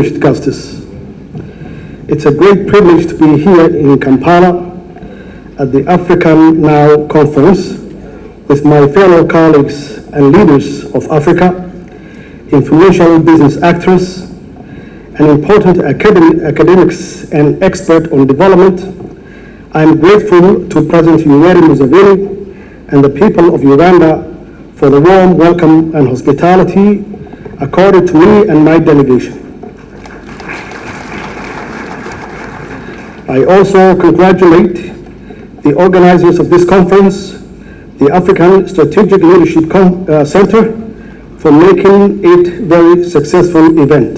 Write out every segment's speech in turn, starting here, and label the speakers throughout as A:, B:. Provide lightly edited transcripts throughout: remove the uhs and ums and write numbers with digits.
A: distinguished guests. It's a great privilege to be here in Kampala at the African Now Conference with my fellow colleagues and leaders of Africa, influential business actors, and important academics and experts on development. I am grateful to President Yoweri Museveni and the people of Uganda for the warm welcome and hospitality accorded to me and my delegation. I also congratulate the organizers of this conference, the African Strategic Leadership Center, for making it a very successful event.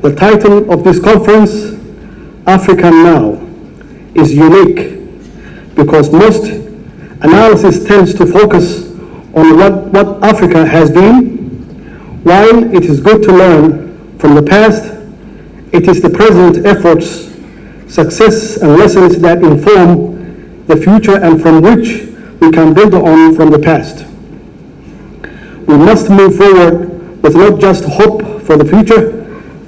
A: The title of this conference, Africa Now, is unique because most analysis tends to focus on what Africa has been. While it is good to learn from the past, it is the present efforts, success, and lessons that inform the future and from which we can build on from the past. We must move forward with not just hope for the future,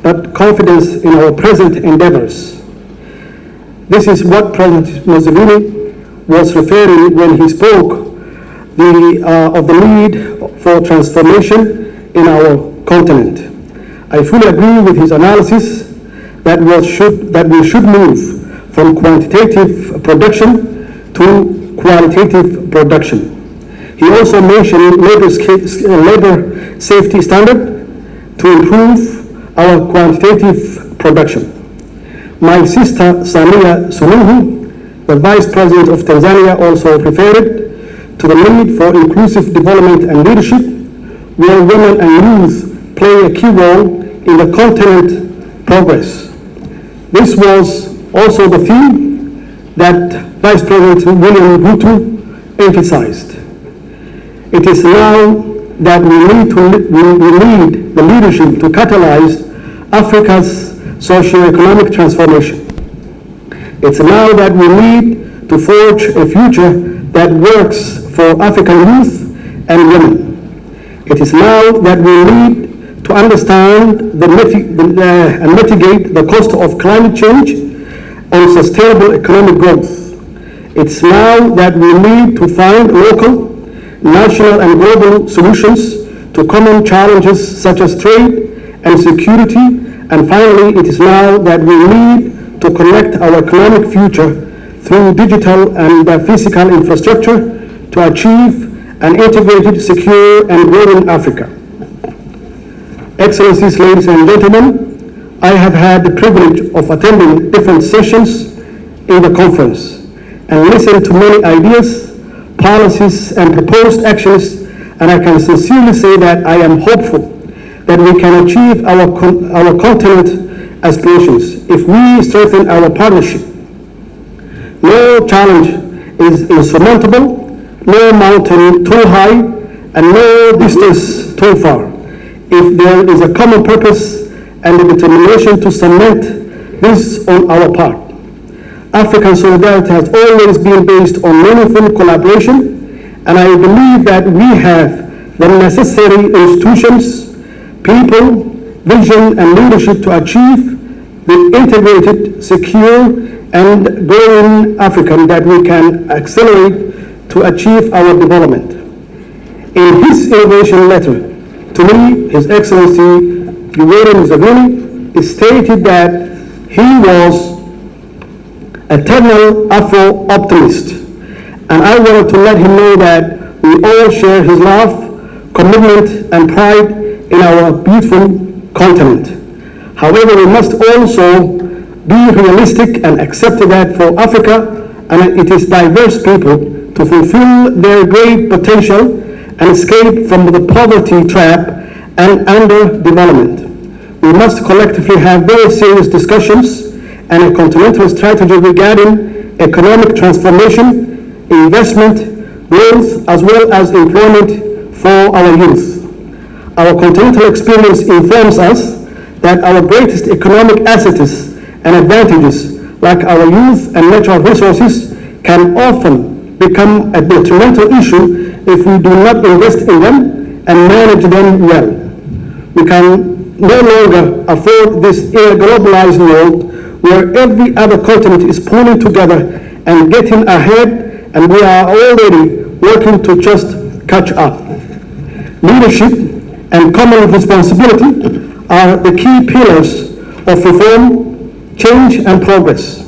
A: but confidence in our present endeavors. This is what President Museveni was referring when he spoke of the need for transformation in our continent. I fully agree with his analysis that we should move from quantitative production to qualitative production. He also mentioned labor safety standard to improve our quantitative production. My sister Samia Suluhu, the Vice President of Tanzania, also referred to the need for inclusive development and leadership, where women and youth play a key role in the continent progress. This was also the theme that Vice President William Ruto emphasized. It is now that we need the leadership to catalyze Africa's socio-economic transformation. It's now that we need to forge a future that works for African youth and women. It is now that we need to understand and mitigate the cost of climate change and sustainable economic growth. It's now that we need to find local, national, and global solutions to common challenges such as trade and security. And finally, it is now that we need to connect our economic future through digital and physical infrastructure to achieve an integrated, secure, and growing Africa. Excellencies, ladies and gentlemen, I have had the privilege of attending different sessions in the conference and listened to many ideas, policies, and proposed actions, and I can sincerely say that I am hopeful that we can achieve our continent aspirations if we strengthen our partnership. No challenge is insurmountable, no mountain too high, and no distance too far, if there is a common purpose and a determination to cement this on our part. African solidarity has always been based on meaningful collaboration, and I believe that we have the necessary institutions, people, vision, and leadership to achieve the integrated, secure, and growing Africa that we can accelerate to achieve our development. In his innovation letter to me, His Excellency Yoweri Museveni stated that he was eternal Afro-optimist, and I wanted to let him know that we all share his love, commitment, and pride in our beautiful continent. However, we must also be realistic and accept that for Africa and its diverse people to fulfill their great potential and escape from the poverty trap and underdevelopment, we must collectively have very serious discussions and a continental strategy regarding economic transformation, investment, growth, as well as employment for our youth. Our continental experience informs us that our greatest economic assets and advantages, like our youth and natural resources, can often become a detrimental issue if we do not invest in them and manage them well. We can no longer afford this in a globalized world where every other continent is pulling together and getting ahead, and we are already working to just catch up. Leadership and common responsibility are the key pillars of reform, change, and progress.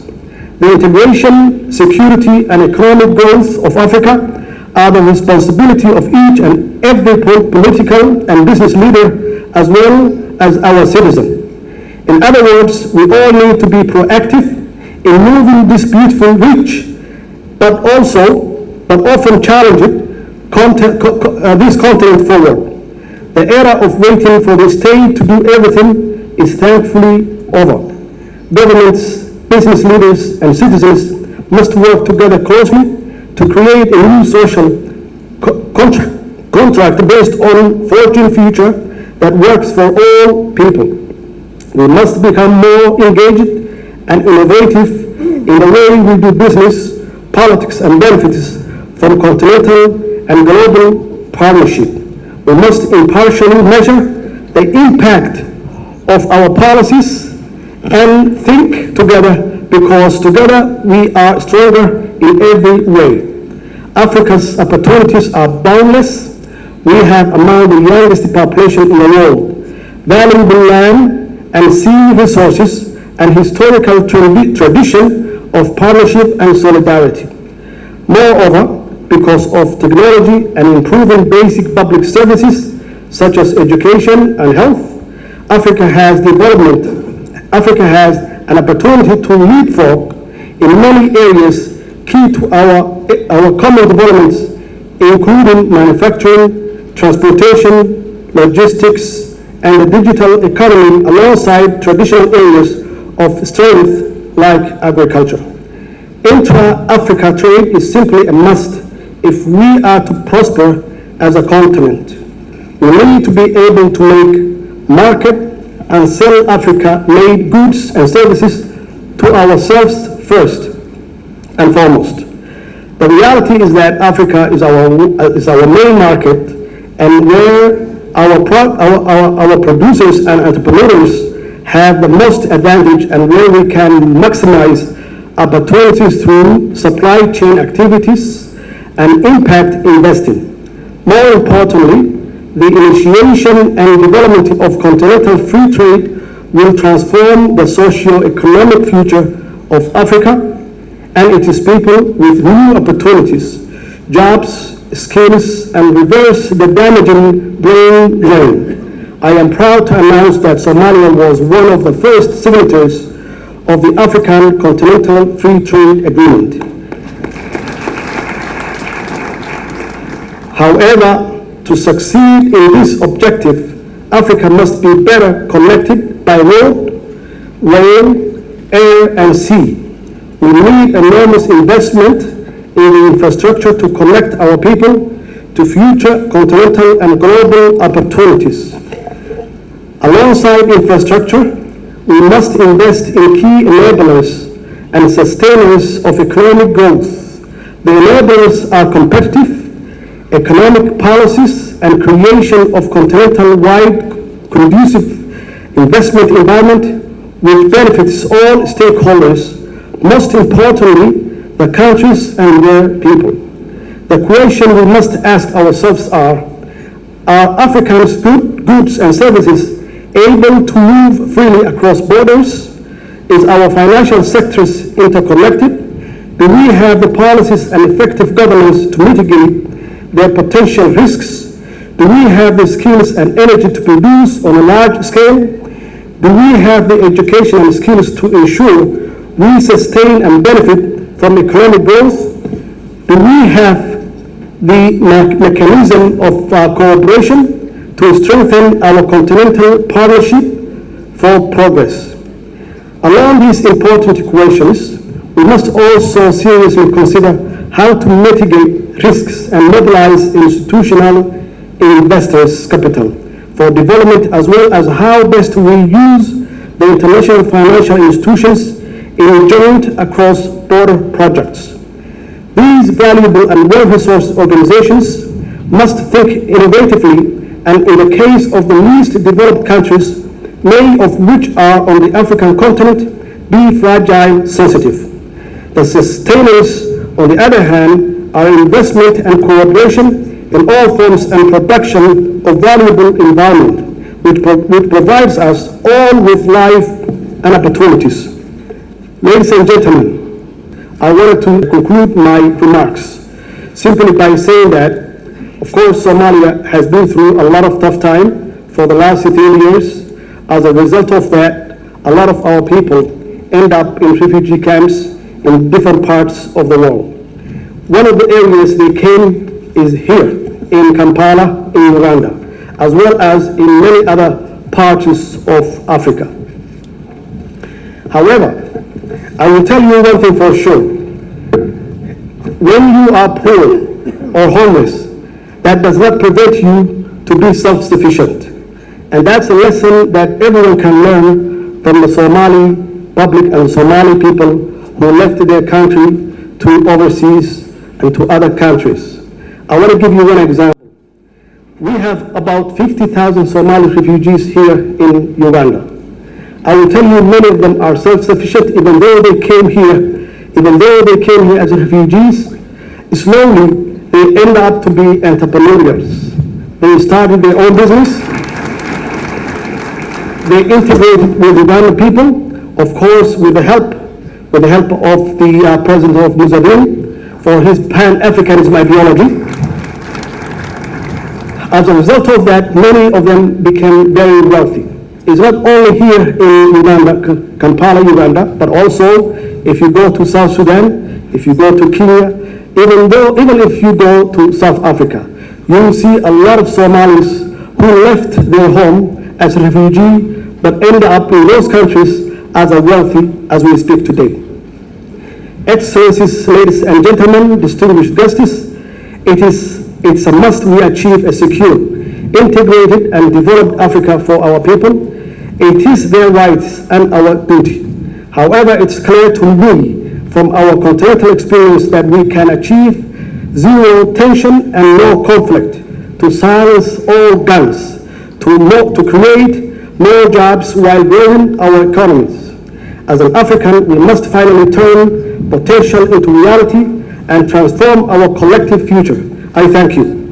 A: The integration, security, and economic growth of Africa are the responsibility of each and every political and business leader, as well as our citizens. In other words, we all need to be proactive in moving this beautiful, rich, but often challenging this continent forward. The era of waiting for the state to do everything is thankfully over. Governments, business leaders, and citizens must work together closely to create a new social contract based on forging future that works for all people. We must become more engaged and innovative in the way we do business, politics, and benefits from continental and global partnership. We must impartially measure the impact of our policies and think together, because together we are stronger in every way. Africa's opportunities are boundless. We have among the youngest population in the world, valuable land and sea resources, and historical tradition of partnership and solidarity. Moreover, because of technology and improving basic public services such as education and health, Africa has an opportunity to leapfrog in many areas key to our common developments, including manufacturing, transportation, logistics, and the digital economy, alongside traditional areas of strength like agriculture. Intra-Africa trade is simply a must if we are to prosper as a continent. We need to be able to make, market, and sell Africa-made goods and services to ourselves first and foremost. The reality is that Africa is our main market, and where our producers and entrepreneurs have the most advantage, and where we can maximize opportunities through supply chain activities and impact investing. More importantly, the initiation and development of continental free trade will transform the socio-economic future of Africa and its people with new opportunities, jobs, skills, and reverse the damaging brain drain. I am proud to announce that Somalia was one of the first signatories of the African Continental Free Trade Agreement. However, to succeed in this objective, Africa must be better connected by road, rail, air, and sea. We need enormous investment in the infrastructure to connect our people to future continental and global opportunities. Alongside infrastructure, we must invest in key enablers and sustainers of economic growth. The enablers are competitive economic policies and creation of continental-wide conducive investment environment which benefits all stakeholders, most importantly, the countries and their people. The question we must ask ourselves are Africans' goods and services able to move freely across borders? Is our financial sectors interconnected? Do we have the policies and effective governance to mitigate their potential risks? Do we have the skills and energy to produce on a large scale? Do we have the education and skills to ensure we sustain and benefit from economic growth? Do we have the mechanism of cooperation to strengthen our continental partnership for progress? Along these important questions, we must also seriously consider how to mitigate risks and mobilize institutional investors' capital for development, as well as how best we use the international financial institutions in joint across-border projects. These valuable and well-resourced organizations must think innovatively and in the case of the least developed countries, many of which are on the African continent, be fragile sensitive. The sustainers, on the other hand, are investment and cooperation in all forms and production of valuable environment, which provides us all with life and opportunities. Ladies and gentlemen, I wanted to conclude my remarks simply by saying that, of course, Somalia has been through a lot of tough time for the last 15 years. As a result of that, a lot of our people end up in refugee camps in different parts of the world. One of the areas they came is here in Kampala, in Uganda, as well as in many other parts of Africa. However, I will tell you one thing for sure. When you are poor or homeless, that does not prevent you to be self-sufficient. And that's a lesson that everyone can learn from the Somali public and Somali people who left their country to overseas and to other countries. I want to give you one example. We have about 50,000 Somali refugees here in Uganda. I will tell you many of them are self-sufficient even though they came here as refugees. Slowly, they end up to be entrepreneurs. They started their own business. They integrated with Ugandan people, of course, with the help of the President of Madaxweyne for his Pan-Africanism ideology. As a result of that, many of them became very wealthy. It's not only here in Uganda, Kampala, Uganda, but also if you go to South Sudan, if you go to Kenya, even if you go to South Africa, you will see a lot of Somalis who left their home as a refugee, but end up in those countries as a wealthy as we speak today. Excellencies, ladies and gentlemen, distinguished guests, it's a must we achieve a secure, integrated and developed Africa for our people. It is their rights and our duty. However, it's clear to me from our continental experience that we can achieve zero tension and no conflict, to silence all guns, to create more jobs while growing our economies. As an African, we must finally turn potential into reality and transform our collective future. I thank you.